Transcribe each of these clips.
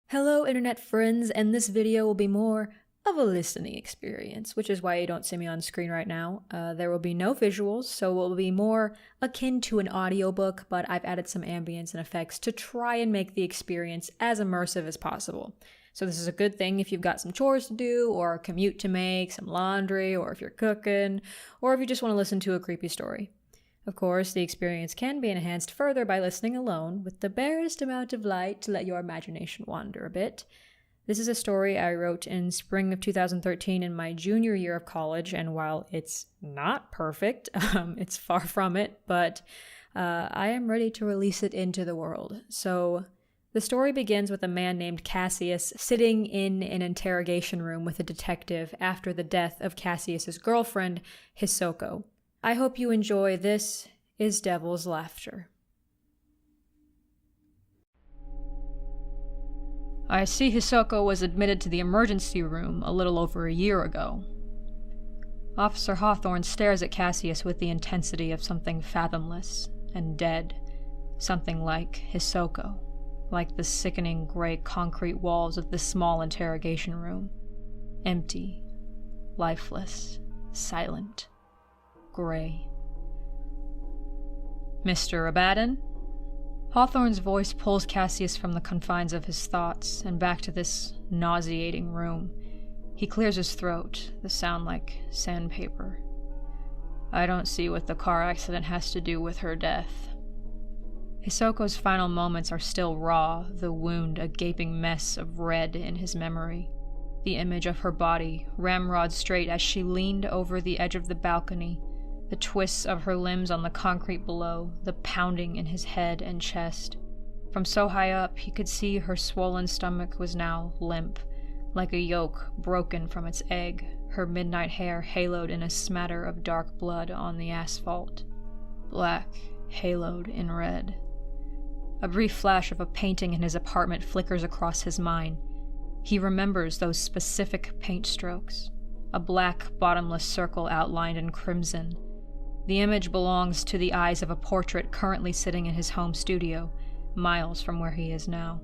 Hello internet friends, and this video will be more of a listening experience, which is why you don't see me on screen right now. There will be no visuals, so it will be more akin to an audiobook, but I've added some ambience and effects to try and make the experience as immersive as possible. So this is a good thing if you've got some chores to do, or a commute to make, some laundry, or if you're cooking, or if you just want to listen to a creepy story. Of course, the experience can be enhanced further by listening alone, with the barest amount of light to let your imagination wander a bit. This is a story I wrote in spring of 2013 in my junior year of college, and while it's not perfect, it's far from it, but I am ready to release it into the world. So, the story begins with a man named Cassius sitting in an interrogation room with a detective after the death of Cassius's girlfriend, Hisoko. I hope you enjoy. This is Devil's Laughter. I see Hisoko was admitted to the emergency room a little over a year ago. Officer Hawthorne stares at Cassius with the intensity of something fathomless and dead, something like Hisoko, like the sickening gray concrete walls of this small interrogation room. Empty, lifeless, silent. Gray. Mr. Abaddon? Hawthorne's voice pulls Cassius from the confines of his thoughts and back to this nauseating room. He clears his throat, the sound like sandpaper. I don't see what the car accident has to do with her death. Hisoko's final moments are still raw, the wound a gaping mess of red in his memory. The image of her body, ramrod straight as she leaned over the edge of the balcony, the twists of her limbs on the concrete below, the pounding in his head and chest. From so high up, he could see her swollen stomach was now limp, like a yolk broken from its egg, her midnight hair haloed in a smatter of dark blood on the asphalt. Black, haloed in red. A brief flash of a painting in his apartment flickers across his mind. He remembers those specific paint strokes. A black, bottomless circle outlined in crimson. The image belongs to the eyes of a portrait currently sitting in his home studio, miles from where he is now.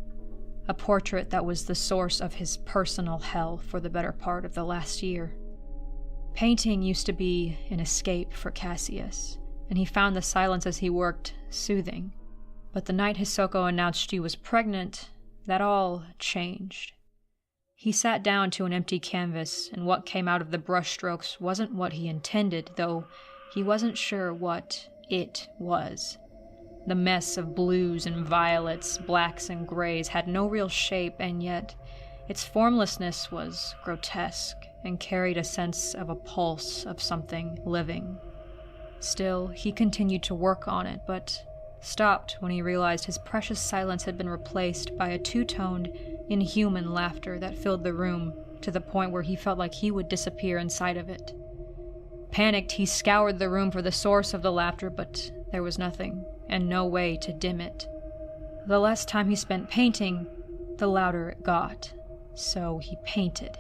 A portrait that was the source of his personal hell for the better part of the last year. Painting used to be an escape for Cassius, and he found the silence as he worked soothing. But the night Hisoko announced she was pregnant, that all changed. He sat down to an empty canvas, and what came out of the brushstrokes wasn't what he intended, though he wasn't sure what it was. The mess of blues and violets, blacks and grays had no real shape, and yet its formlessness was grotesque and carried a sense of a pulse of something living. Still, he continued to work on it, but stopped when he realized his precious silence had been replaced by a two-toned, inhuman laughter that filled the room to the point where he felt like he would disappear inside of it. Panicked, he scoured the room for the source of the laughter, but there was nothing, and no way to dim it. The less time he spent painting, the louder it got. So he painted,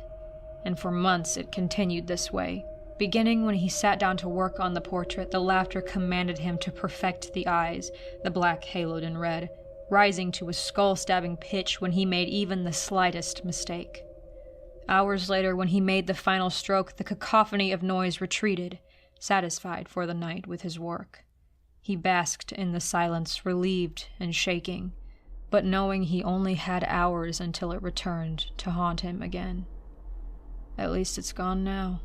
and for months it continued this way. Beginning when he sat down to work on the portrait, the laughter commanded him to perfect the eyes, the black haloed in red, rising to a skull-stabbing pitch when he made even the slightest mistake. Hours later, when he made the final stroke, the cacophony of noise retreated, satisfied for the night with his work. He basked in the silence, relieved and shaking, but knowing he only had hours until it returned to haunt him again. At least it's gone now,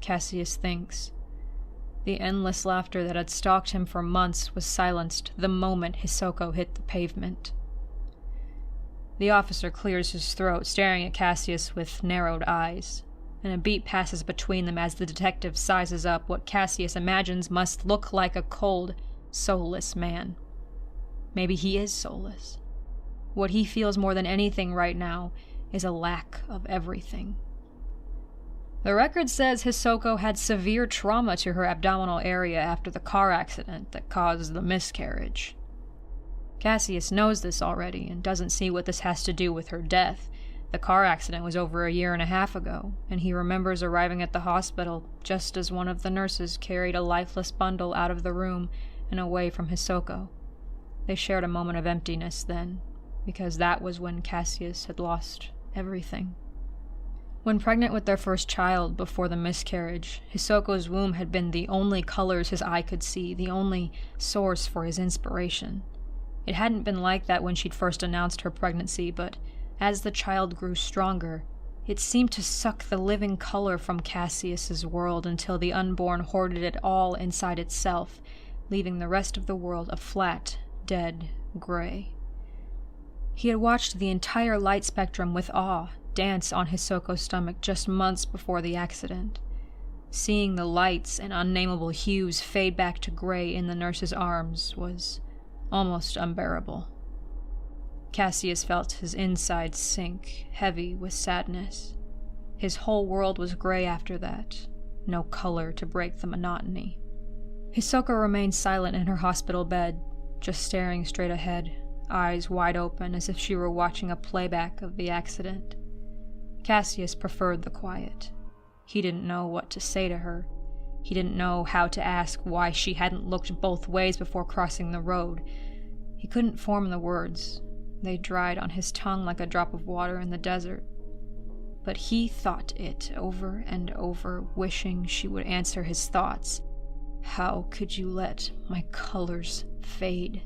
Cassius thinks. The endless laughter that had stalked him for months was silenced the moment Hisoko hit the pavement. The officer clears his throat, staring at Cassius with narrowed eyes, and a beat passes between them as the detective sizes up what Cassius imagines must look like a cold, soulless man. Maybe he is soulless. What he feels more than anything right now is a lack of everything. The record says Hisoko had severe trauma to her abdominal area after the car accident that caused the miscarriage. Cassius knows this already and doesn't see what this has to do with her death. The car accident was over a year and a half ago, and he remembers arriving at the hospital just as one of the nurses carried a lifeless bundle out of the room and away from Hisoko. They shared a moment of emptiness then, because that was when Cassius had lost everything. When pregnant with their first child before the miscarriage, Hisoko's womb had been the only colors his eye could see, the only source for his inspiration. It hadn't been like that when she'd first announced her pregnancy, but as the child grew stronger, it seemed to suck the living color from Cassius's world until the unborn hoarded it all inside itself, leaving the rest of the world a flat, dead gray. He had watched the entire light spectrum with awe dance on Hisoko's stomach just months before the accident. Seeing the lights and unnameable hues fade back to gray in the nurse's arms was almost unbearable. Cassius felt his insides sink, heavy with sadness. His whole world was gray after that, no color to break the monotony. Hisoko remained silent in her hospital bed, just staring straight ahead, eyes wide open as if she were watching a playback of the accident. Cassius preferred the quiet. He didn't know what to say to her. He didn't know how to ask why she hadn't looked both ways before crossing the road. He couldn't form the words. They dried on his tongue like a drop of water in the desert. But he thought it over and over, wishing she would answer his thoughts. How could you let my colors fade?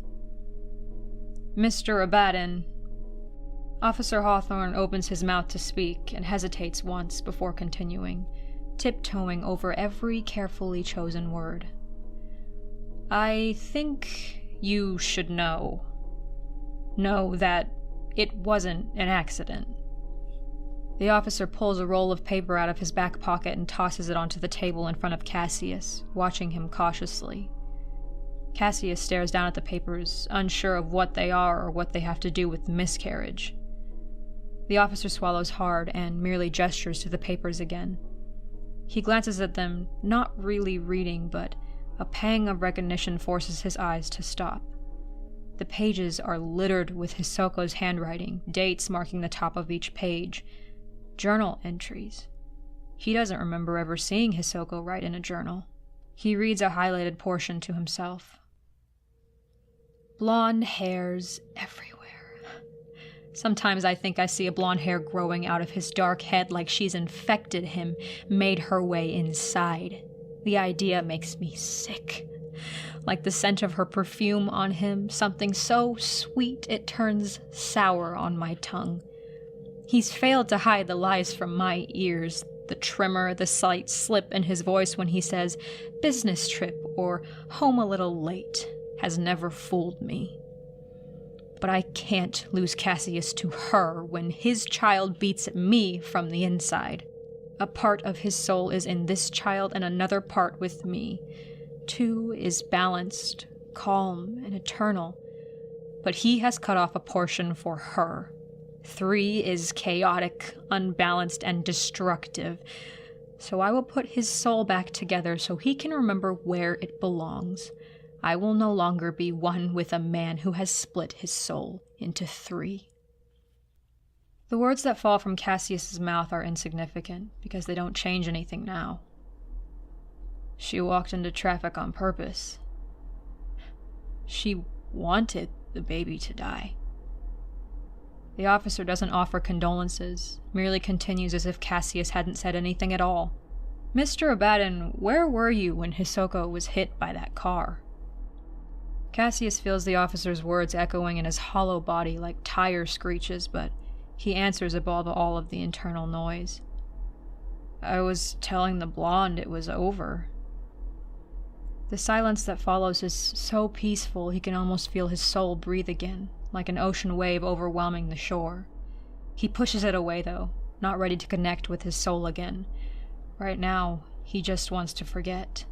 Mr. Abaddon. Officer Hawthorne opens his mouth to speak and hesitates once before continuing, tiptoeing over every carefully chosen word. I think you should know that it wasn't an accident. The officer pulls a roll of paper out of his back pocket and tosses it onto the table in front of Cassius, watching him cautiously. Cassius stares down at the papers, unsure of what they are or what they have to do with the miscarriage. The officer swallows hard and merely gestures to the papers again. He glances at them, not really reading, but a pang of recognition forces his eyes to stop. The pages are littered with Hisoko's handwriting, dates marking the top of each page. Journal entries. He doesn't remember ever seeing Hisoko write in a journal. He reads a highlighted portion to himself. Blonde hairs everywhere. Sometimes I think I see a blonde hair growing out of his dark head like she's infected him, made her way inside. The idea makes me sick. Like the scent of her perfume on him, something so sweet it turns sour on my tongue. He's failed to hide the lies from my ears, the tremor, the slight slip in his voice when he says, business trip or home a little late, has never fooled me. But I can't lose Cassius to her when his child beats me from the inside. A part of his soul is in this child and another part with me. 2 is balanced, calm, and eternal. But he has cut off a portion for her. 3 is chaotic, unbalanced, and destructive. So I will put his soul back together so he can remember where it belongs. I will no longer be one with a man who has split his soul into 3. The words that fall from Cassius's mouth are insignificant because they don't change anything now. She walked into traffic on purpose. She wanted the baby to die. The officer doesn't offer condolences, merely continues as if Cassius hadn't said anything at all. Mr. Abaddon, where were you when Hisoko was hit by that car? Cassius feels the officer's words echoing in his hollow body like tire screeches, but he answers above all of the internal noise. I was telling the blonde it was over. The silence that follows is so peaceful he can almost feel his soul breathe again, like an ocean wave overwhelming the shore. He pushes it away, though, not ready to connect with his soul again. Right now, he just wants to forget.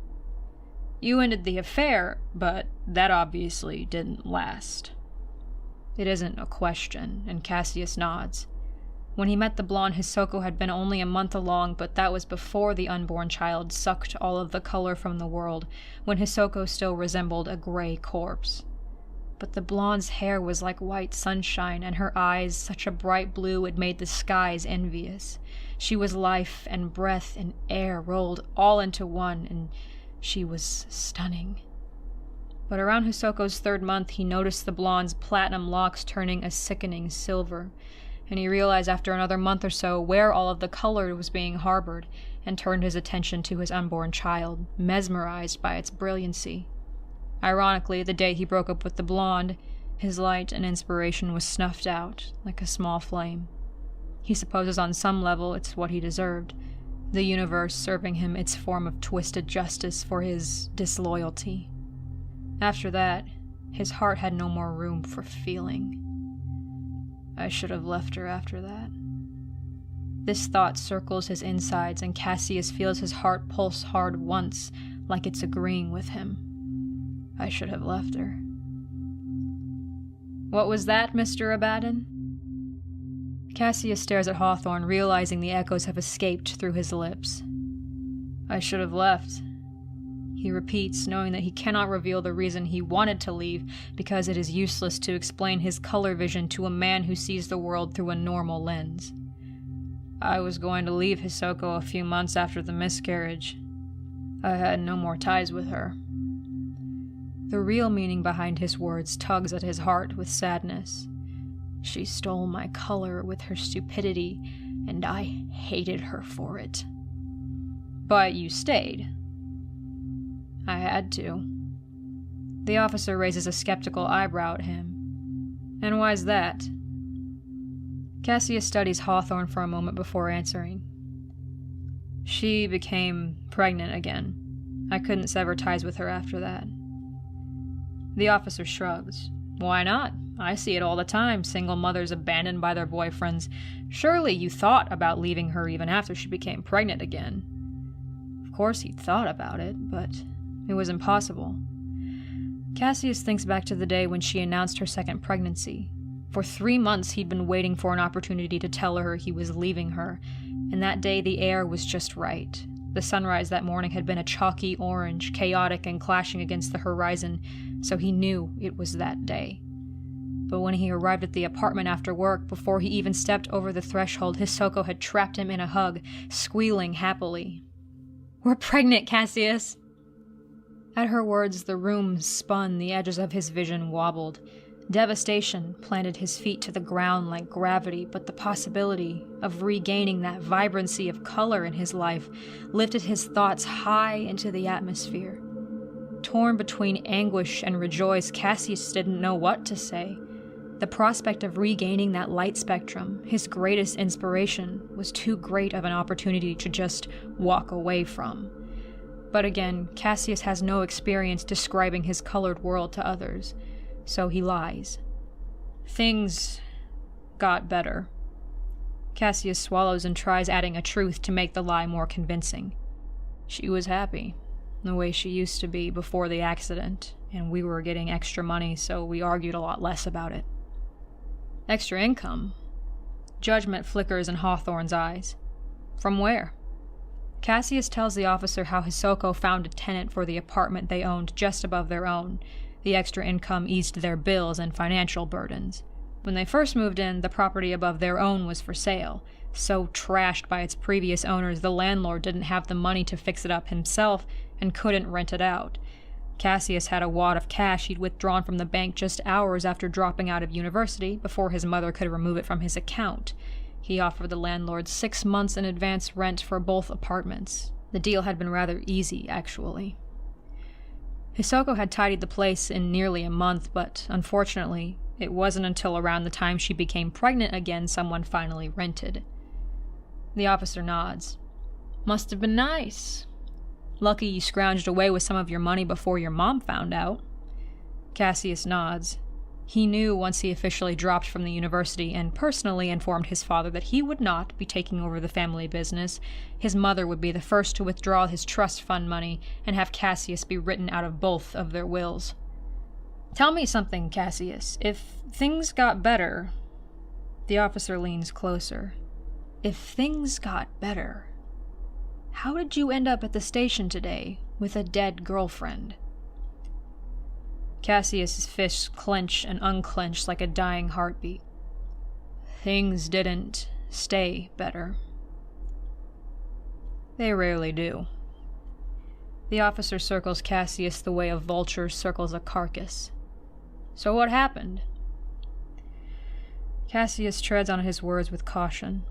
You ended the affair, but that obviously didn't last. It isn't a question, and Cassius nods. When he met the blonde, Hisoko had been only a month along, but that was before the unborn child sucked all of the color from the world, when Hisoko still resembled a gray corpse. But the blonde's hair was like white sunshine, and her eyes such a bright blue it made the skies envious. She was life and breath and air rolled all into one, and she was stunning. But around Hisoko's 3rd month, he noticed the blonde's platinum locks turning a sickening silver, and he realized after another month or so where all of the color was being harbored, and turned his attention to his unborn child, mesmerized by its brilliancy. Ironically, the day he broke up with the blonde, his light and inspiration was snuffed out like a small flame. He supposes on some level it's what he deserved, the universe serving him its form of twisted justice for his disloyalty. After that, his heart had no more room for feeling. I should have left her after that. This thought circles his insides, and Cassius feels his heart pulse hard once, like it's agreeing with him. I should have left her. What was that, Mr. Abaddon? Cassius stares at Hawthorne, realizing the echoes have escaped through his lips. I should have left. He repeats, knowing that he cannot reveal the reason he wanted to leave, because it is useless to explain his color vision to a man who sees the world through a normal lens. I was going to leave Hisoko a few months after the miscarriage. I had no more ties with her. The real meaning behind his words tugs at his heart with sadness. She stole my color with her stupidity, and I hated her for it. But you stayed. I had to. The officer raises a skeptical eyebrow at him. And why's that? Cassius studies Hawthorne for a moment before answering. She became pregnant again. I couldn't sever ties with her after that. The officer shrugs. Why not? I see it all the time, single mothers abandoned by their boyfriends. Surely you thought about leaving her even after she became pregnant again. Of course he'd thought about it, but it was impossible. Cassius thinks back to the day when she announced her 2nd pregnancy. For 3 months he'd been waiting for an opportunity to tell her he was leaving her, and that day the air was just right. The sunrise that morning had been a chalky orange, chaotic and clashing against the horizon, so he knew it was that day. But when he arrived at the apartment after work, before he even stepped over the threshold, Hisoko had trapped him in a hug, squealing happily. We're pregnant, Cassius! At her words, the room spun, the edges of his vision wobbled. Devastation planted his feet to the ground like gravity, but the possibility of regaining that vibrancy of color in his life lifted his thoughts high into the atmosphere. Torn between anguish and rejoice, Cassius didn't know what to say. The prospect of regaining that light spectrum, his greatest inspiration, was too great of an opportunity to just walk away from. But again, Cassius has no experience describing his colored world to others, so he lies. Things got better. Cassius swallows and tries adding a truth to make the lie more convincing. She was happy, the way she used to be before the accident, and we were getting extra money, so we argued a lot less about it. Extra income? Judgment flickers in Hawthorne's eyes. From where? Cassius tells the officer how Hisoko found a tenant for the apartment they owned just above their own. The extra income eased their bills and financial burdens. When they first moved in, the property above their own was for sale. So trashed by its previous owners, the landlord didn't have the money to fix it up himself and couldn't rent it out. Cassius had a wad of cash he'd withdrawn from the bank just hours after dropping out of university, before his mother could remove it from his account. He offered the landlord 6 months in advance rent for both apartments. The deal had been rather easy, actually. Hisoko had tidied the place in nearly a month, but unfortunately, it wasn't until around the time she became pregnant again someone finally rented. The officer nods. Must have been nice. Lucky you scrounged away with some of your money before your mom found out. Cassius nods. He knew once he officially dropped from the university and personally informed his father that he would not be taking over the family business, his mother would be the first to withdraw his trust fund money and have Cassius be written out of both of their wills. Tell me something, Cassius. If things got better... The officer leans closer. If things got better, how did you end up at the station today with a dead girlfriend? Cassius's fists clench and unclench like a dying heartbeat. Things didn't stay better. They rarely do. The officer circles Cassius the way a vulture circles a carcass. So what happened? Cassius treads on his words with caution.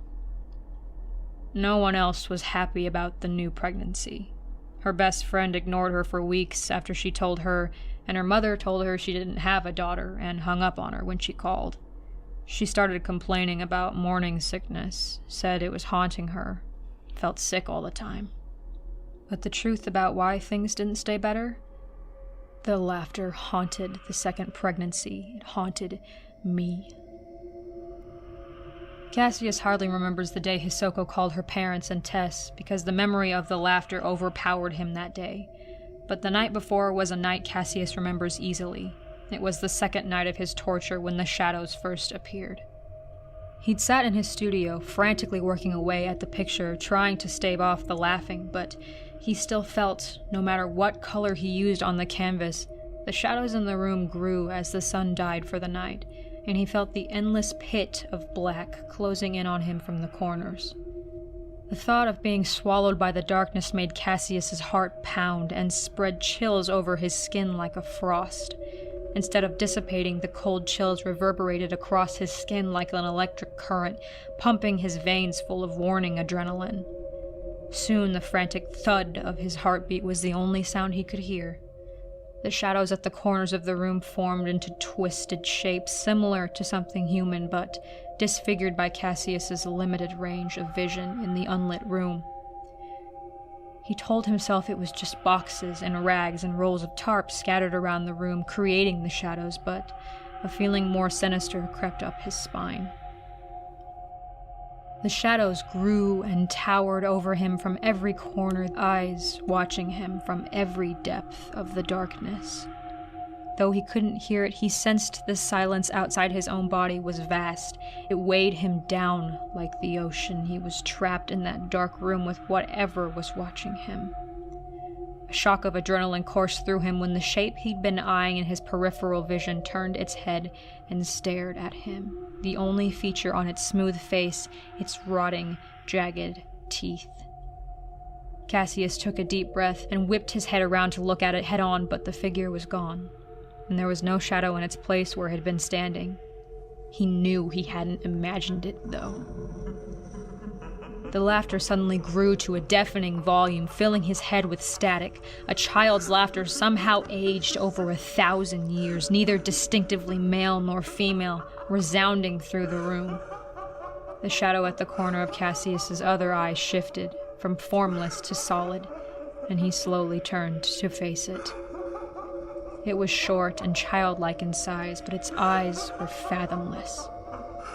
No one else was happy about the new pregnancy. Her best friend ignored her for weeks after she told her, and her mother told her she didn't have a daughter and hung up on her when she called. She started complaining about morning sickness, said it was haunting her, felt sick all the time. But the truth about why things didn't stay better? The laughter haunted the second pregnancy. It haunted me. Cassius hardly remembers the day Hisoko called her parents and Tess, because the memory of the laughter overpowered him that day. But the night before was a night Cassius remembers easily. It was the second night of his torture when the shadows first appeared. He'd sat in his studio, frantically working away at the picture, trying to stave off the laughing, but he still felt, no matter what color he used on the canvas, the shadows in the room grew as the sun died for the night, and he felt the endless pit of black closing in on him from the corners. The thought of being swallowed by the darkness made Cassius's heart pound and spread chills over his skin like a frost. Instead of dissipating, the cold chills reverberated across his skin like an electric current, pumping his veins full of warning adrenaline. Soon the frantic thud of his heartbeat was the only sound he could hear. The shadows at the corners of the room formed into twisted shapes similar to something human, but disfigured by Cassius's limited range of vision in the unlit room. He told himself it was just boxes and rags and rolls of tarp scattered around the room, creating the shadows, but a feeling more sinister crept up his spine. The shadows grew and towered over him from every corner, eyes watching him from every depth of the darkness. Though he couldn't hear it, he sensed the silence outside his own body was vast. It weighed him down like the ocean. He was trapped in that dark room with whatever was watching him. A shock of adrenaline coursed through him when the shape he'd been eyeing in his peripheral vision turned its head and stared at him. The only feature on its smooth face, its rotting, jagged teeth. Cassius took a deep breath and whipped his head around to look at it head on, but the figure was gone, and there was no shadow in its place where it had been standing. He knew he hadn't imagined it, though. The laughter suddenly grew to a deafening volume, filling his head with static. A child's laughter somehow aged over 1,000 years, neither distinctively male nor female, resounding through the room. The shadow at the corner of Cassius's other eye shifted, from formless to solid, and he slowly turned to face it. It was short and childlike in size, but its eyes were fathomless.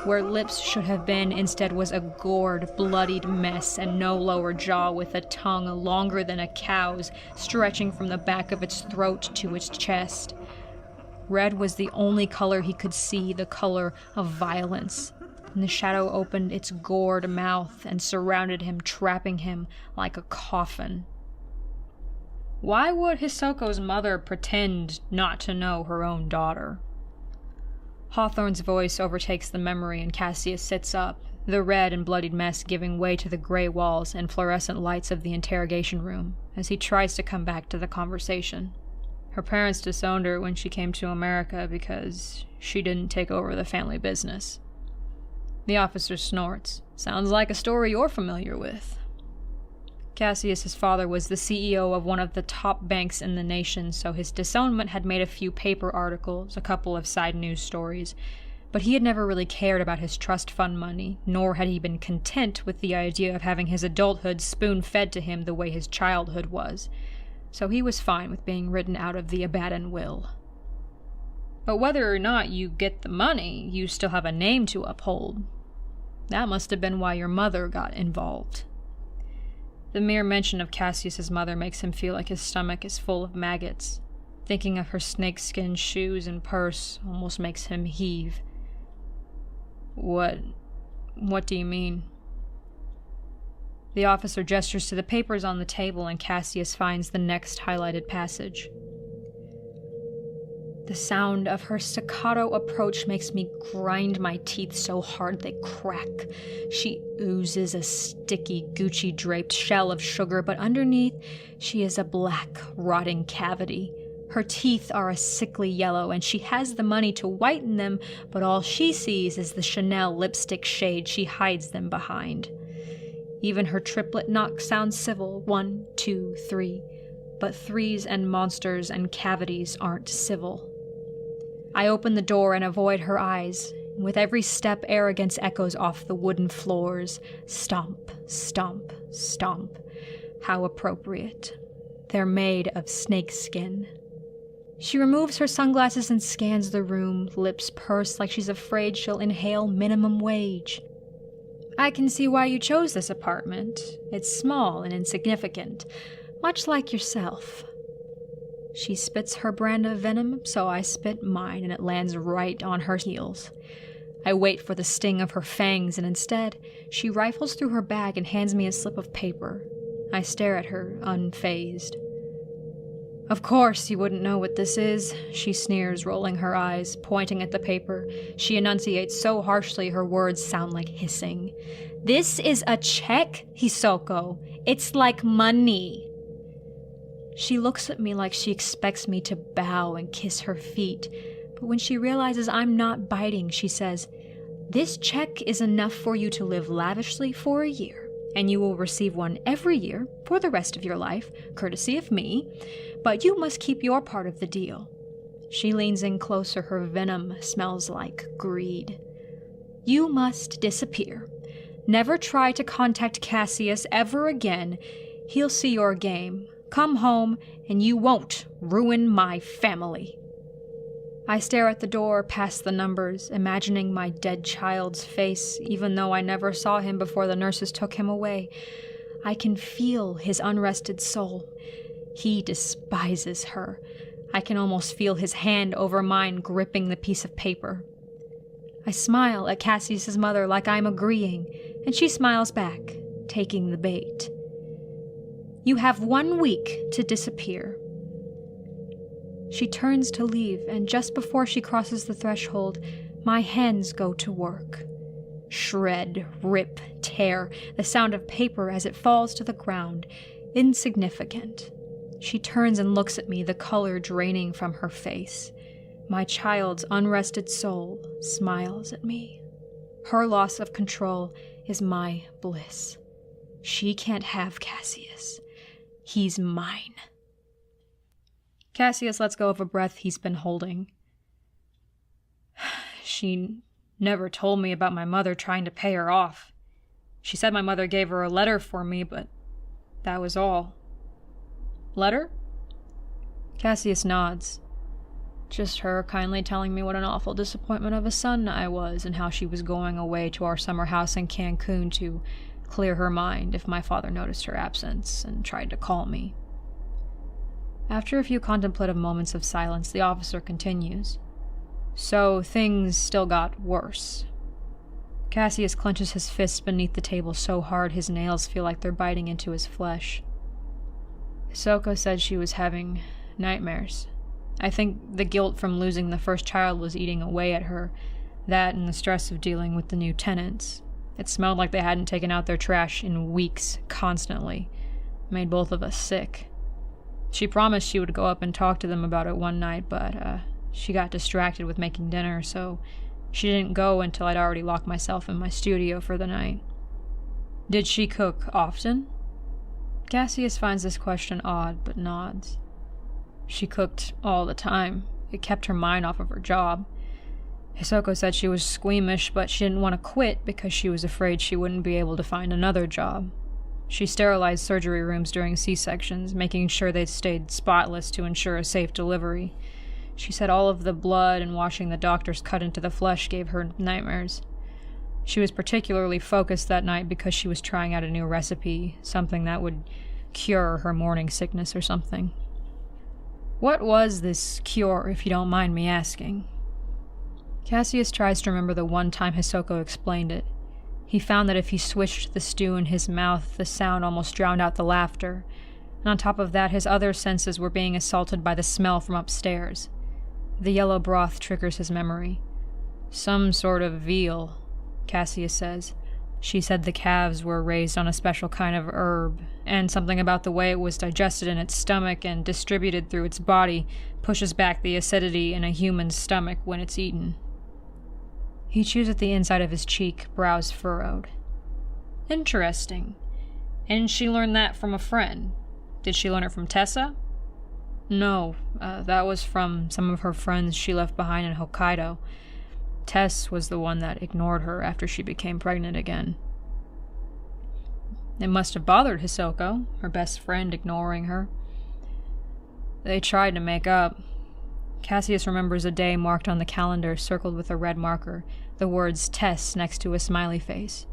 Where lips should have been, instead was a gored, bloodied mess, and no lower jaw, with a tongue longer than a cow's, stretching from the back of its throat to its chest. Red was the only color he could see, the color of violence, and the shadow opened its gored mouth and surrounded him, trapping him like a coffin. Why would Hisoko's mother pretend not to know her own daughter? Hawthorne's voice overtakes the memory and Cassius sits up, the red and bloodied mess giving way to the gray walls and fluorescent lights of the interrogation room, as he tries to come back to the conversation. Her parents disowned her when she came to America because she didn't take over the family business. The officer snorts. Sounds like a story you're familiar with. Cassius's father was the CEO of one of the top banks in the nation, so his disownment had made a few paper articles, a couple of side news stories, but he had never really cared about his trust fund money, nor had he been content with the idea of having his adulthood spoon-fed to him the way his childhood was, so he was fine with being written out of the Abaddon will. But whether or not you get the money, you still have a name to uphold. That must have been why your mother got involved. The mere mention of Cassius's mother makes him feel like his stomach is full of maggots. Thinking of her snakeskin shoes and purse almost makes him heave. What do you mean? The officer gestures to the papers on the table and Cassius finds the next highlighted passage. The sound of her staccato approach makes me grind my teeth so hard they crack. She oozes a sticky, Gucci-draped shell of sugar, but underneath, she is a black, rotting cavity. Her teeth are a sickly yellow, and she has the money to whiten them, but all she sees is the Chanel lipstick shade she hides them behind. Even her triplet knock sounds civil, 1, 2, 3, but threes and monsters and cavities aren't civil. I open the door and avoid her eyes. With every step, arrogance echoes off the wooden floors. Stomp, stomp, stomp. How appropriate. They're made of snakeskin. She removes her sunglasses and scans the room, lips pursed like she's afraid she'll inhale minimum wage. I can see why you chose this apartment. It's small and insignificant, much like yourself. She spits her brand of venom, so I spit mine, and it lands right on her heels. I wait for the sting of her fangs, and instead, she rifles through her bag and hands me a slip of paper. I stare at her, unfazed. Of course you wouldn't know what this is, she sneers, rolling her eyes, pointing at the paper. She enunciates so harshly her words sound like hissing. This is a check, Hisoko. It's like money. She looks at me like she expects me to bow and kiss her feet, but when she realizes I'm not biting, she says, "This check is enough for you to live lavishly for a year, and you will receive one every year for the rest of your life, courtesy of me, but you must keep your part of the deal." She leans in closer, her venom smells like greed. "You must disappear. Never try to contact Cassius ever again. He'll see your game. Come home, and you won't ruin my family." I stare at the door, past the numbers, imagining my dead child's face, even though I never saw him before the nurses took him away. I can feel his unrested soul. He despises her. I can almost feel his hand over mine gripping the piece of paper. I smile at Cassius's mother like I'm agreeing, and she smiles back, taking the bait. "You have 1 week to disappear." She turns to leave, and just before she crosses the threshold, my hands go to work. Shred, rip, tear, the sound of paper as it falls to the ground, insignificant. She turns and looks at me, the color draining from her face. My child's unrested soul smiles at me. Her loss of control is my bliss. She can't have Cassius. He's mine. Cassius lets go of a breath he's been holding. She never told me about my mother trying to pay her off. She said my mother gave her a letter for me, but that was all. Letter? Cassius nods. Just her kindly telling me what an awful disappointment of a son I was and how she was going away to our summer house in Cancun to clear her mind if my father noticed her absence and tried to call me. After a few contemplative moments of silence, the officer continues. So things still got worse. Cassius clenches his fists beneath the table so hard his nails feel like they're biting into his flesh. Hisoko said she was having nightmares. I think the guilt from losing the first child was eating away at her, that and the stress of dealing with the new tenants. It smelled like they hadn't taken out their trash in weeks, constantly. It made both of us sick. She promised she would go up and talk to them about it one night, but she got distracted with making dinner, so she didn't go until I'd already locked myself in my studio for the night. Did she cook often? Cassius finds this question odd, but nods. She cooked all the time. It kept her mind off of her job. Hisoko said she was squeamish, but she didn't want to quit because she was afraid she wouldn't be able to find another job. She sterilized surgery rooms during C-sections, making sure they stayed spotless to ensure a safe delivery. She said all of the blood and washing the doctors cut into the flesh gave her nightmares. She was particularly focused that night because she was trying out a new recipe, something that would cure her morning sickness or something. What was this cure, if you don't mind me asking? Cassius tries to remember the one time Hisoko explained it. He found that if he swished the stew in his mouth, the sound almost drowned out the laughter, and on top of that, his other senses were being assaulted by the smell from upstairs. The yellow broth triggers his memory. Some sort of veal, Cassius says. She said the calves were raised on a special kind of herb, and something about the way it was digested in its stomach and distributed through its body pushes back the acidity in a human's stomach when it's eaten. He chews at the inside of his cheek, brows furrowed. Interesting. And she learned that from a friend. Did she learn it from Tessa? No, that was from some of her friends she left behind in Hokkaido. Tess was the one that ignored her after she became pregnant again. It must have bothered Hisoko, her best friend, ignoring her. They tried to make up. Cassius remembers a day marked on the calendar, circled with a red marker, the words Tess next to a smiley face.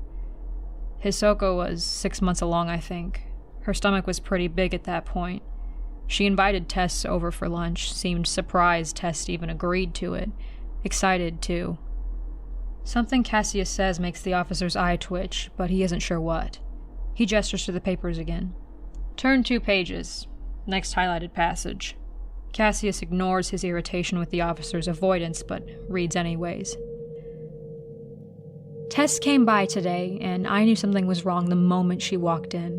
Hisoko was 6 months along, I think. Her stomach was pretty big at that point. She invited Tess over for lunch, seemed surprised Tess even agreed to it. Excited, too. Something Cassius says makes the officer's eye twitch, but he isn't sure what. He gestures to the papers again. Turn 2 pages. Next highlighted passage. Cassius ignores his irritation with the officer's avoidance, but reads anyways. Tess came by today, and I knew something was wrong the moment she walked in.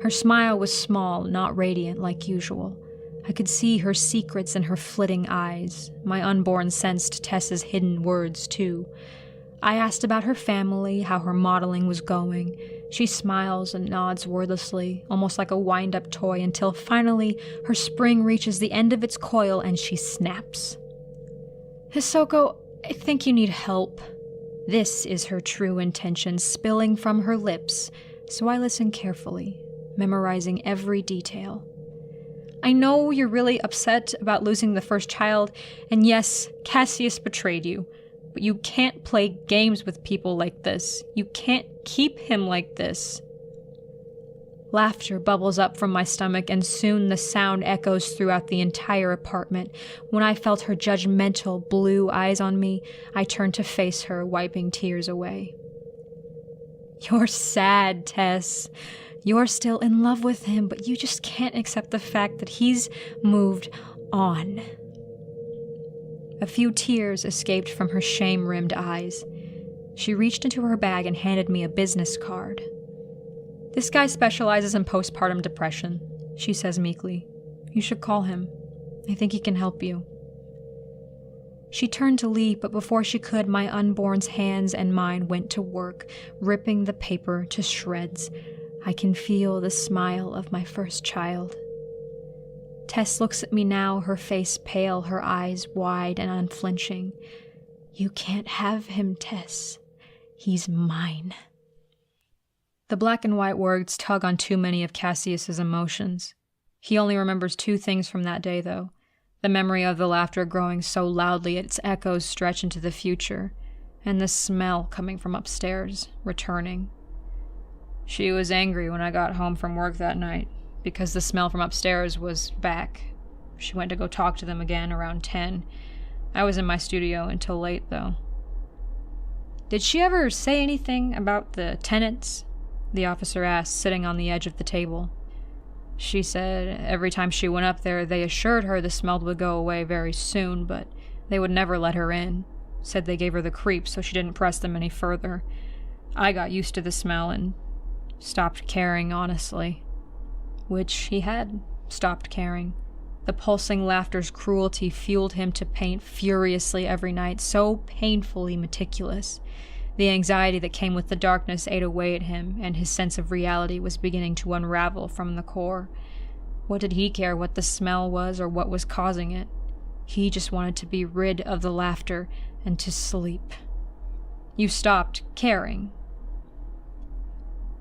Her smile was small, not radiant like usual. I could see her secrets in her flitting eyes. My unborn sensed Tess's hidden words, too. I asked about her family, how her modeling was going. She smiles and nods wordlessly, almost like a wind-up toy, until finally her spring reaches the end of its coil and she snaps. Hisoko, I think you need help. This is her true intention spilling from her lips, so I listen carefully, memorizing every detail. I know you're really upset about losing the first child, and yes, Cassius betrayed you, but you can't play games with people like this. You can't keep him like this. Laughter bubbles up from my stomach, and soon the sound echoes throughout the entire apartment. When I felt her judgmental blue eyes on me, I turned to face her, wiping tears away. You're sad, Tess. You're still in love with him, but you just can't accept the fact that he's moved on. A few tears escaped from her shame-rimmed eyes. She reached into her bag and handed me a business card. This guy specializes in postpartum depression, she says meekly. You should call him. I think he can help you. She turned to leave, but before she could, my unborn's hands and mine went to work, ripping the paper to shreds. I can feel the smile of my first child. Tess looks at me now, her face pale, her eyes wide and unflinching. You can't have him, Tess. He's mine. The black and white words tug on too many of Cassius's emotions. He only remembers 2 things from that day, though. The memory of the laughter growing so loudly its echoes stretch into the future, and the smell coming from upstairs, returning. She was angry when I got home from work that night, because the smell from upstairs was back. She went to go talk to them again around 10. I was in my studio until late, though. Did she ever say anything about the tenants? The officer asked, sitting on the edge of the table. She said every time she went up there, they assured her the smell would go away very soon, but they would never let her in. Said they gave her the creeps, so she didn't press them any further. I got used to the smell and stopped caring, honestly. Which he had stopped caring. The pulsing laughter's cruelty fueled him to paint furiously every night, so painfully meticulous. The anxiety that came with the darkness ate away at him, and his sense of reality was beginning to unravel from the core. What did he care what the smell was or what was causing it? He just wanted to be rid of the laughter and to sleep. You stopped caring.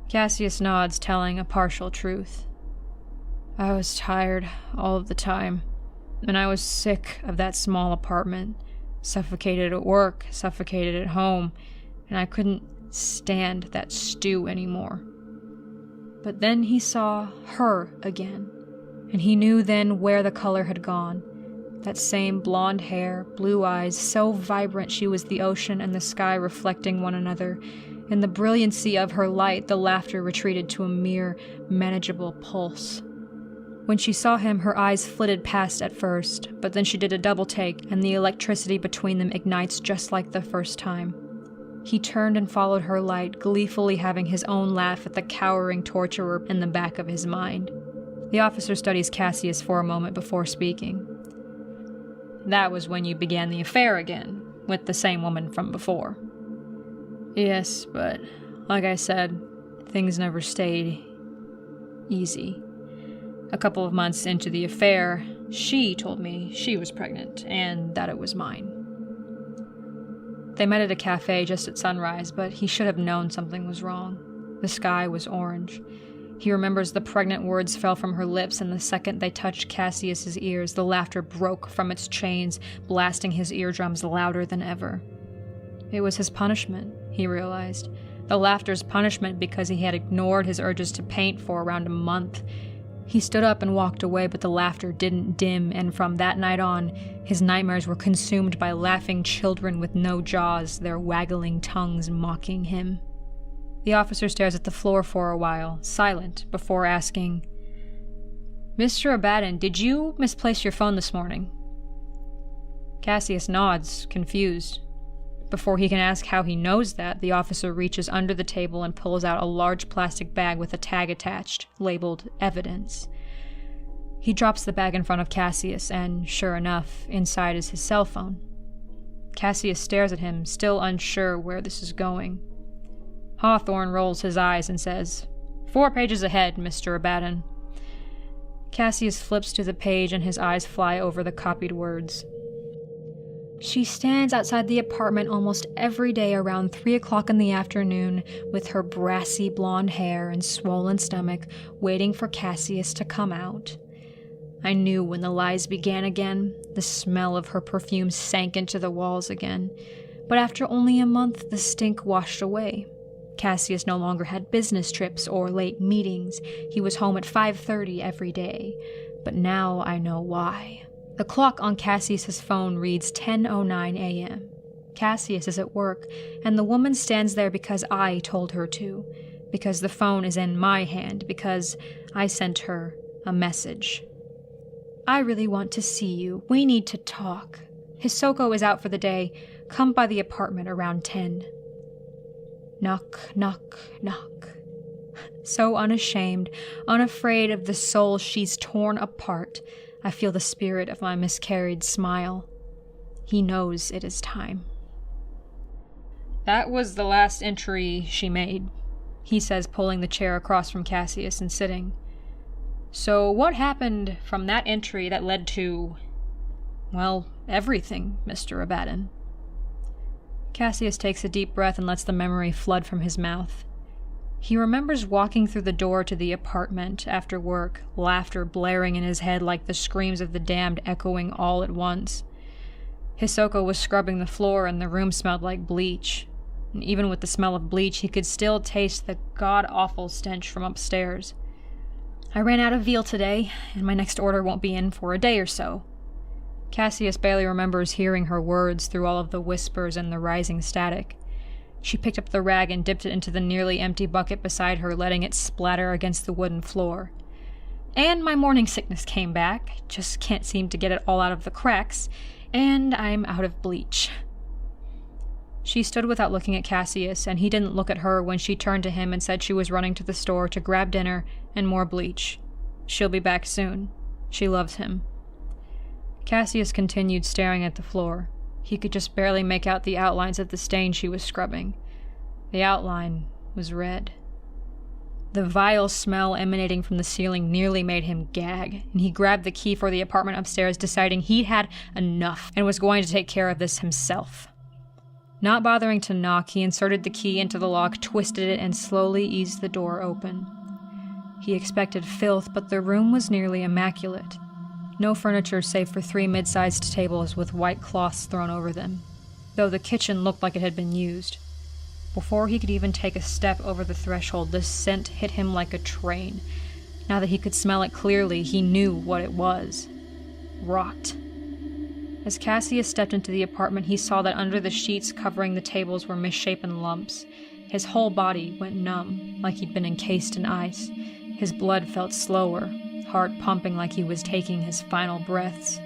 Cassius nods, telling a partial truth. I was tired all of the time, and I was sick of that small apartment, suffocated at work, suffocated at home, and I couldn't stand that stew anymore. But then he saw her again, and he knew then where the color had gone. That same blonde hair, blue eyes, so vibrant she was the ocean and the sky reflecting one another. In the brilliancy of her light, the laughter retreated to a mere manageable pulse. When she saw him, her eyes flitted past at first, but then she did a double take, and the electricity between them ignites just like the first time. He turned and followed her light, gleefully having his own laugh at the cowering torturer in the back of his mind. The officer studies Cassius for a moment before speaking. "That was when you began the affair again, with the same woman from before." "Yes, but like I said, things never stayed easy. A couple of months into the affair, she told me she was pregnant and that it was mine." They met at a cafe just at sunrise, but he should have known something was wrong. The sky was orange. He remembers the pregnant words fell from her lips, and the second they touched Cassius's ears, the laughter broke from its chains, blasting his eardrums louder than ever. It was his punishment, he realized. The laughter's punishment because he had ignored his urges to paint for around a month. He stood up and walked away, but the laughter didn't dim, and from that night on, his nightmares were consumed by laughing children with no jaws, their waggling tongues mocking him. The officer stares at the floor for a while, silent, before asking, "Mr. Abaddon, did you misplace your phone this morning?" Cassius nods, confused. Before he can ask how he knows that, the officer reaches under the table and pulls out a large plastic bag with a tag attached, labeled Evidence. He drops the bag in front of Cassius, and, sure enough, inside is his cell phone. Cassius stares at him, still unsure where this is going. Hawthorne rolls his eyes and says, 4 pages ahead, Mr. Abaddon." Cassius flips to the page and his eyes fly over the copied words. "She stands outside the apartment almost every day around 3 o'clock in the afternoon with her brassy blonde hair and swollen stomach, waiting for Cassius to come out. I knew when the lies began again. The smell of her perfume sank into the walls again. But after only a month, the stink washed away. Cassius no longer had business trips or late meetings. He was home at 5:30 every day. But now I know why. The clock on Cassius's phone reads 10:09 a.m. Cassius is at work, and the woman stands there because I told her to, because the phone is in my hand, because I sent her a message. I really want to see you. We need to talk. Hisoko is out for the day. Come by the apartment around 10. Knock, knock, knock. So unashamed, unafraid of the soul she's torn apart, I feel the spirit of my miscarried smile. He knows it is time. "That was the last entry she made," he says, pulling the chair across from Cassius and sitting. "So what happened from that entry that led to, well, everything, Mr. Abaddon?" Cassius takes a deep breath and lets the memory flood from his mouth. He remembers walking through the door to the apartment after work, laughter blaring in his head like the screams of the damned echoing all at once. Hisoko was scrubbing the floor and the room smelled like bleach. And even with the smell of bleach, he could still taste the god-awful stench from upstairs. "I ran out of veal today, and my next order won't be in for a day or so." Cassius barely remembers hearing her words through all of the whispers and the rising static. She picked up the rag and dipped it into the nearly empty bucket beside her, letting it splatter against the wooden floor. "And my morning sickness came back. Just can't seem to get it all out of the cracks. And I'm out of bleach." She stood without looking at Cassius, and he didn't look at her when she turned to him and said she was running to the store to grab dinner and more bleach. She'll be back soon. She loves him. Cassius continued staring at the floor. He could just barely make out the outlines of the stain she was scrubbing. The outline was red. The vile smell emanating from the ceiling nearly made him gag, and he grabbed the key for the apartment upstairs, deciding he'd had enough and was going to take care of this himself. Not bothering to knock, he inserted the key into the lock, twisted it, and slowly eased the door open. He expected filth, but the room was nearly immaculate. No furniture save for 3 mid-sized tables with white cloths thrown over them, though the kitchen looked like it had been used. Before he could even take a step over the threshold, the scent hit him like a train. Now that he could smell it clearly, he knew what it was. Rot. As Cassius stepped into the apartment, he saw that under the sheets covering the tables were misshapen lumps. His whole body went numb, like he'd been encased in ice. His blood felt slower, heart pumping like he was taking his final breaths.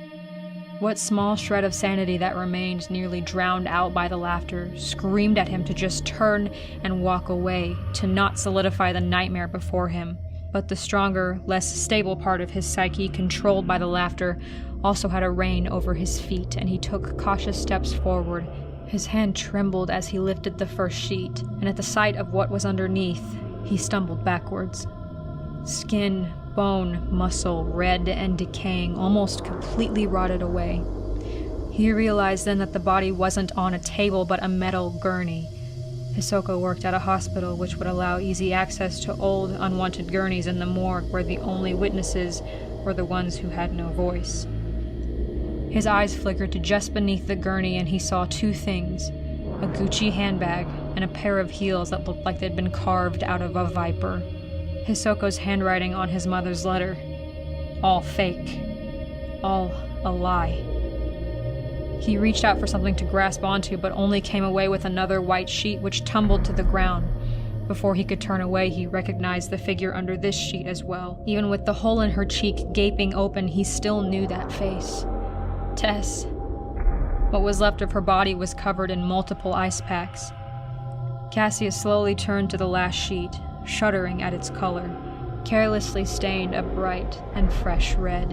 What small shred of sanity that remained, nearly drowned out by the laughter, screamed at him to just turn and walk away, to not solidify the nightmare before him. But the stronger, less stable part of his psyche, controlled by the laughter, also had a rein over his feet, and he took cautious steps forward. His hand trembled as he lifted the first sheet, and at the sight of what was underneath, he stumbled backwards. Skin, bone, muscle, red and decaying, almost completely rotted away. He realized then that the body wasn't on a table but a metal gurney. Hisoko worked at a hospital which would allow easy access to old, unwanted gurneys in the morgue where the only witnesses were the ones who had no voice. His eyes flickered to just beneath the gurney and he saw two things: a Gucci handbag and a pair of heels that looked like they'd been carved out of a viper. Hisoko's handwriting on his mother's letter. All fake. All a lie. He reached out for something to grasp onto, but only came away with another white sheet which tumbled to the ground. Before he could turn away, he recognized the figure under this sheet as well. Even with the hole in her cheek gaping open, he still knew that face. Tess. What was left of her body was covered in multiple ice packs. Cassius slowly turned to the last sheet, shuddering at its color, carelessly stained a bright and fresh red.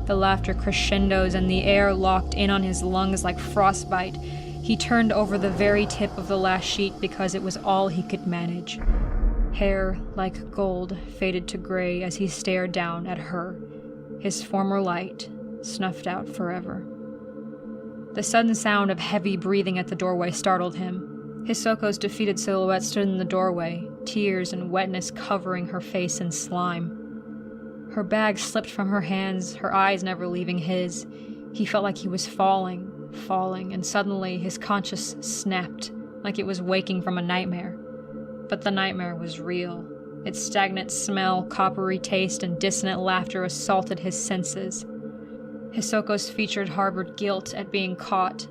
The laughter crescendos and the air locked in on his lungs like frostbite. He turned over the very tip of the last sheet because it was all he could manage. Hair, like gold, faded to gray as he stared down at her, his former light snuffed out forever. The sudden sound of heavy breathing at the doorway startled him. Hisoko's defeated silhouette stood in the doorway, tears and wetness covering her face in slime. Her bag slipped from her hands, her eyes never leaving his. He felt like he was falling, and suddenly his conscience snapped, like it was waking from a nightmare. But the nightmare was real. Its stagnant smell, coppery taste, and dissonant laughter assaulted his senses. Hisoko's features harbored guilt at being caught.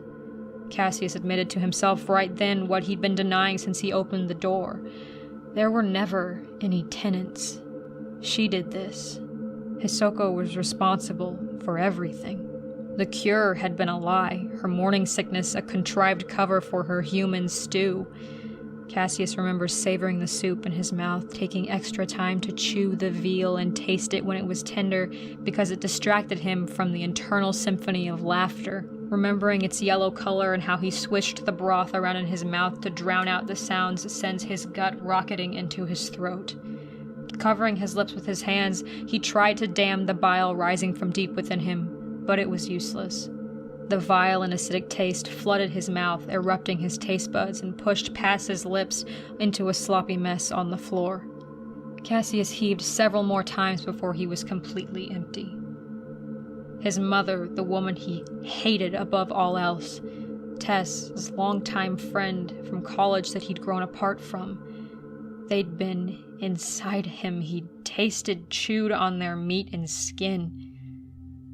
Cassius admitted to himself right then what he'd been denying since he opened the door. There were never any tenants. She did this. Hisoko was responsible for everything. The cure had been a lie, her morning sickness a contrived cover for her human stew. Cassius remembers savoring the soup in his mouth, taking extra time to chew the veal and taste it when it was tender because it distracted him from the internal symphony of laughter. Remembering its yellow color and how he swished the broth around in his mouth to drown out the sounds that sends his gut rocketing into his throat. Covering his lips with his hands, he tried to dam the bile rising from deep within him, but it was useless. The vile and acidic taste flooded his mouth, erupting his taste buds and pushed past his lips into a sloppy mess on the floor. Cassius heaved several more times before he was completely empty. His mother, the woman he hated above all else. Tess, his longtime friend from college that he'd grown apart from. They'd been inside him. He'd tasted, chewed on their meat and skin.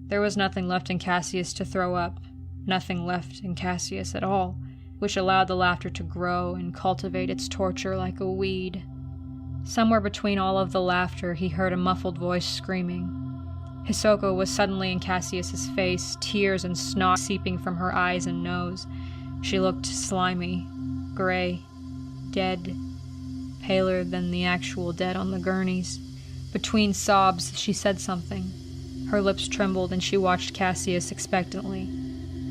There was nothing left in Cassius to throw up, nothing left in Cassius at all, which allowed the laughter to grow and cultivate its torture like a weed. Somewhere between all of the laughter, he heard a muffled voice screaming. Hisoko was suddenly in Cassius's face, tears and snot seeping from her eyes and nose. She looked slimy, gray, dead, paler than the actual dead on the gurneys. Between sobs, she said something. Her lips trembled and she watched Cassius expectantly.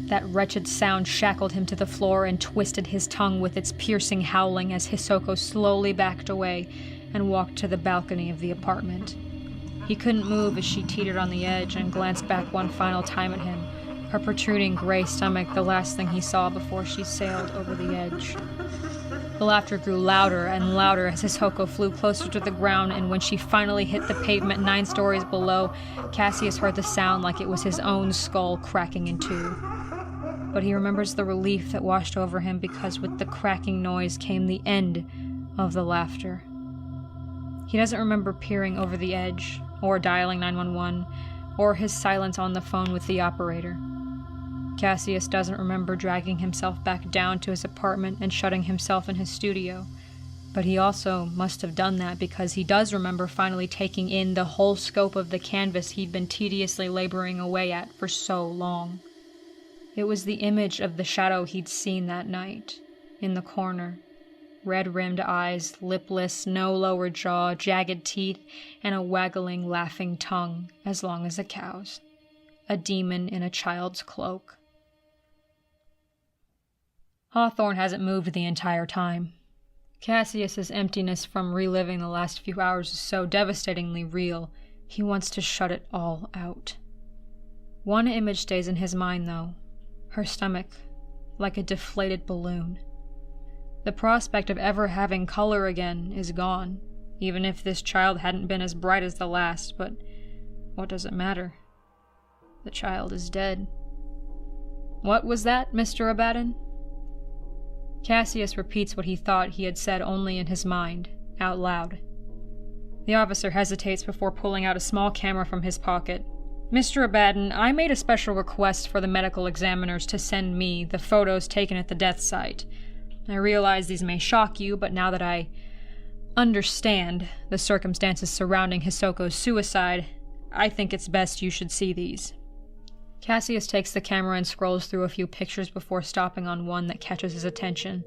That wretched sound shackled him to the floor and twisted his tongue with its piercing howling as Hisoko slowly backed away and walked to the balcony of the apartment. He couldn't move as she teetered on the edge and glanced back one final time at him, her protruding gray stomach the last thing he saw before she sailed over the edge. The laughter grew louder and louder as Hisoko flew closer to the ground, and when she finally hit the pavement 9 stories below, Cassius heard the sound like it was his own skull cracking in two. But he remembers the relief that washed over him because with the cracking noise came the end of the laughter. He doesn't remember peering over the edge, or dialing 911, or his silence on the phone with the operator. Cassius doesn't remember dragging himself back down to his apartment and shutting himself in his studio, But he also must have done that because he does remember finally taking in the whole scope of the canvas he'd been tediously laboring away at for so long. It was the image of the shadow he'd seen that night, in the corner. Red-rimmed eyes, lipless, no lower jaw, jagged teeth, and a waggling, laughing tongue as long as a cow's. A demon in a child's cloak. Hawthorne hasn't moved the entire time. Cassius's emptiness from reliving the last few hours is so devastatingly real, he wants to shut it all out. One image stays in his mind, though. Her stomach, like a deflated balloon. The prospect of ever having color again is gone, even if this child hadn't been as bright as the last, but what does it matter? The child is dead. What was that, Mr. Abaddon? Cassius repeats what he thought he had said only in his mind, out loud. The officer hesitates before pulling out a small camera from his pocket. Mr. Abaddon, I made a special request for the medical examiners to send me the photos taken at the death site. I realize these may shock you, but now that I understand the circumstances surrounding Hisoko's suicide, I think it's best you should see these. Cassius takes the camera and scrolls through a few pictures before stopping on one that catches his attention.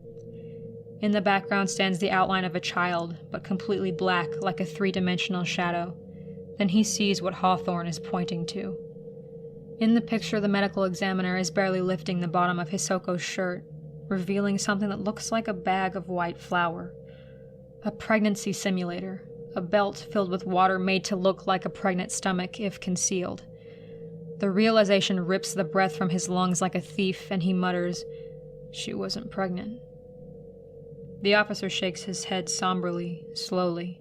In the background stands the outline of a child, but completely black like a three-dimensional shadow. Then he sees what Hawthorne is pointing to. In the picture, the medical examiner is barely lifting the bottom of Hisoko's shirt, revealing something that looks like a bag of white flour. A pregnancy simulator, a belt filled with water made to look like a pregnant stomach if concealed. The realization rips the breath from his lungs like a thief, and he mutters, "She wasn't pregnant." The officer shakes his head somberly, slowly.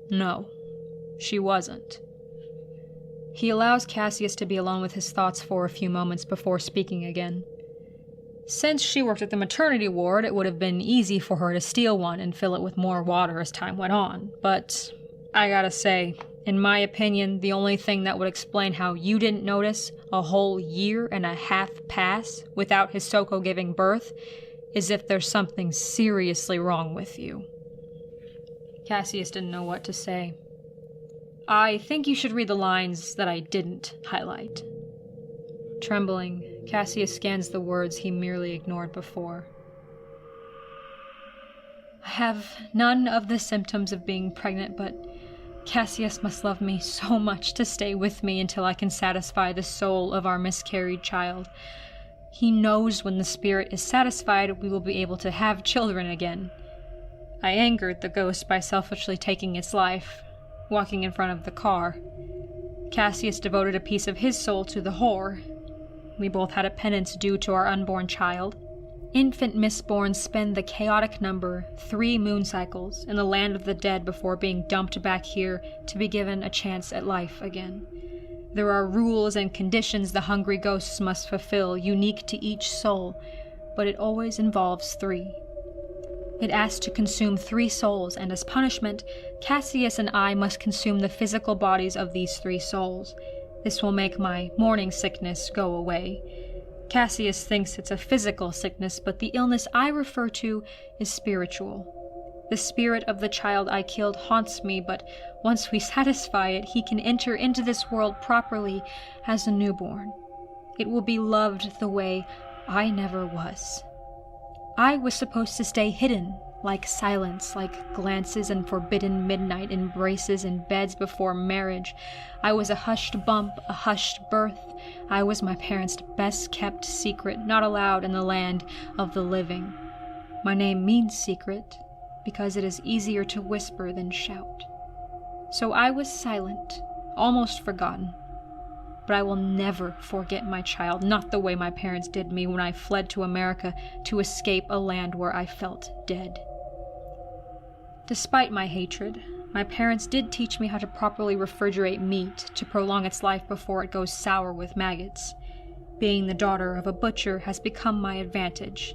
No, she wasn't. He allows Cassius to be alone with his thoughts for a few moments before speaking again. Since she worked at the maternity ward, it would have been easy for her to steal one and fill it with more water as time went on. But I gotta say, in my opinion, the only thing that would explain how you didn't notice a whole year and a half pass without Hisoko giving birth is if there's something seriously wrong with you. Cassius didn't know what to say. I think you should read the lines that I didn't highlight. Trembling, Cassius scans the words he merely ignored before. I have none of the symptoms of being pregnant, but Cassius must love me so much to stay with me until I can satisfy the soul of our miscarried child. He knows when the spirit is satisfied, we will be able to have children again. I angered the ghost by selfishly taking its life, walking in front of the car. Cassius devoted a piece of his soul to the whore. We both had a penance due to our unborn child. Infant misborns spend the chaotic number 3 moon cycles in the land of the dead before being dumped back here to be given a chance at life again. There are rules and conditions the hungry ghosts must fulfill, unique to each soul, but it always involves 3. It asks to consume 3 souls, and as punishment, Cassius and I must consume the physical bodies of these 3 souls. This will make my morning sickness go away. Cassius thinks it's a physical sickness, but the illness I refer to is spiritual. The spirit of the child I killed haunts me, but once we satisfy it, he can enter into this world properly as a newborn. It will be loved the way I never was. I was supposed to stay hidden, like silence, like glances and forbidden midnight embraces in beds before marriage. I was a hushed bump, a hushed birth. I was my parents' best-kept secret, not allowed in the land of the living. My name means secret, because it is easier to whisper than shout. So I was silent, almost forgotten. But I will never forget my child, not the way my parents did me when I fled to America to escape a land where I felt dead. Despite my hatred, my parents did teach me how to properly refrigerate meat to prolong its life before it goes sour with maggots. Being the daughter of a butcher has become my advantage.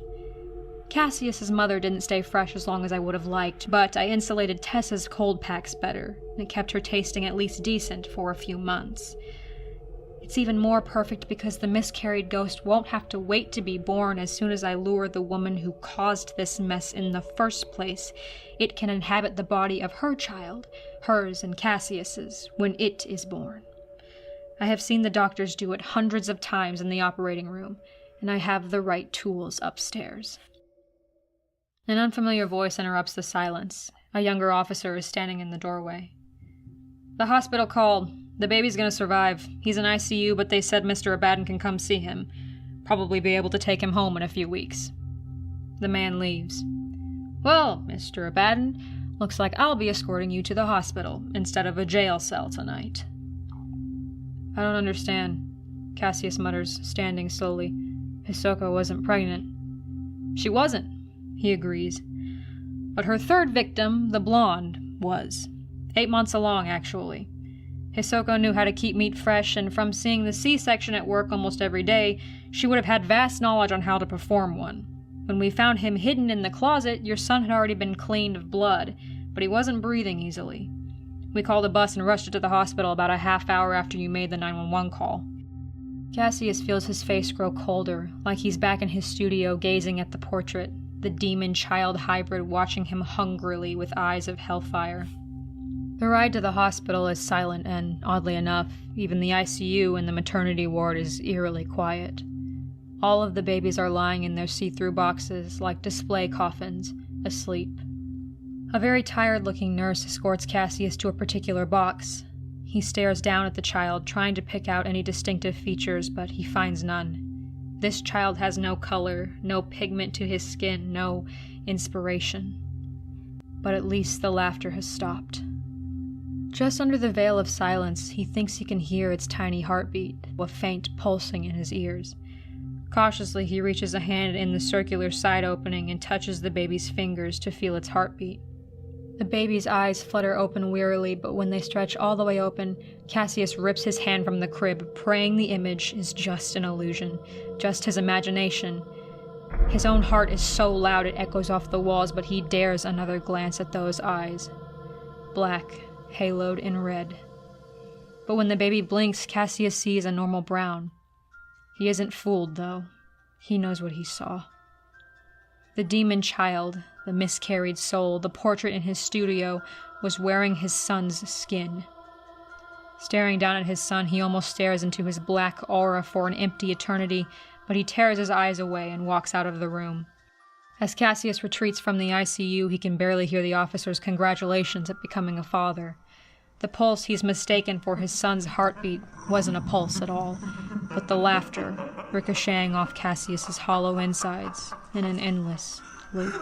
Cassius's mother didn't stay fresh as long as I would have liked, but I insulated Tessa's cold packs better, and kept her tasting at least decent for a few months. It It's even more perfect because the miscarried ghost won't have to wait to be born as soon as I lure the woman who caused this mess in the first place. It can inhabit the body of her child, hers and Cassius's, when it is born. I have seen the doctors do it hundreds of times in the operating room, and I have the right tools upstairs. An unfamiliar voice interrupts the silence. A younger officer is standing in the doorway. The hospital called. The baby's gonna survive. He's in ICU, but they said Mr. Abaddon can come see him. Probably be able to take him home in a few weeks. The man leaves. Well, Mr. Abaddon, looks like I'll be escorting you to the hospital instead of a jail cell tonight. I don't understand, Cassius mutters, standing slowly. Hisoka wasn't pregnant. She wasn't, he agrees. But her third victim, the blonde, was. 8 months along, actually. Hisoka knew how to keep meat fresh, and from seeing the C-section at work almost every day, she would have had vast knowledge on how to perform one. When we found him hidden in the closet, your son had already been cleaned of blood, but he wasn't breathing easily. We called a bus and rushed it to the hospital about a half hour after you made the 911 call. Cassius feels his face grow colder, like he's back in his studio gazing at the portrait, the demon-child hybrid watching him hungrily with eyes of hellfire. The ride to the hospital is silent and, oddly enough, even the ICU in the maternity ward is eerily quiet. All of the babies are lying in their see-through boxes, like display coffins, asleep. A very tired-looking nurse escorts Cassius to a particular box. He stares down at the child, trying to pick out any distinctive features, but he finds none. This child has no color, no pigment to his skin, no inspiration. But at least the laughter has stopped. Just under the veil of silence, he thinks he can hear its tiny heartbeat, a faint pulsing in his ears. Cautiously, he reaches a hand in the circular side opening and touches the baby's fingers to feel its heartbeat. The baby's eyes flutter open wearily, but when they stretch all the way open, Cassius rips his hand from the crib, praying the image is just an illusion, just his imagination. His own heart is so loud it echoes off the walls, but he dares another glance at those eyes. Black, haloed in red. But when the baby blinks, Cassius sees a normal brown. He isn't fooled, though. He knows what he saw. The demon child, the miscarried soul, the portrait in his studio, was wearing his son's skin. Staring down at his son, he almost stares into his black aura for an empty eternity, but he tears his eyes away and walks out of the room. As Cassius retreats from the ICU, he can barely hear the officer's congratulations at becoming a father. The pulse he's mistaken for his son's heartbeat wasn't a pulse at all, but the laughter ricocheting off Cassius's hollow insides in an endless loop.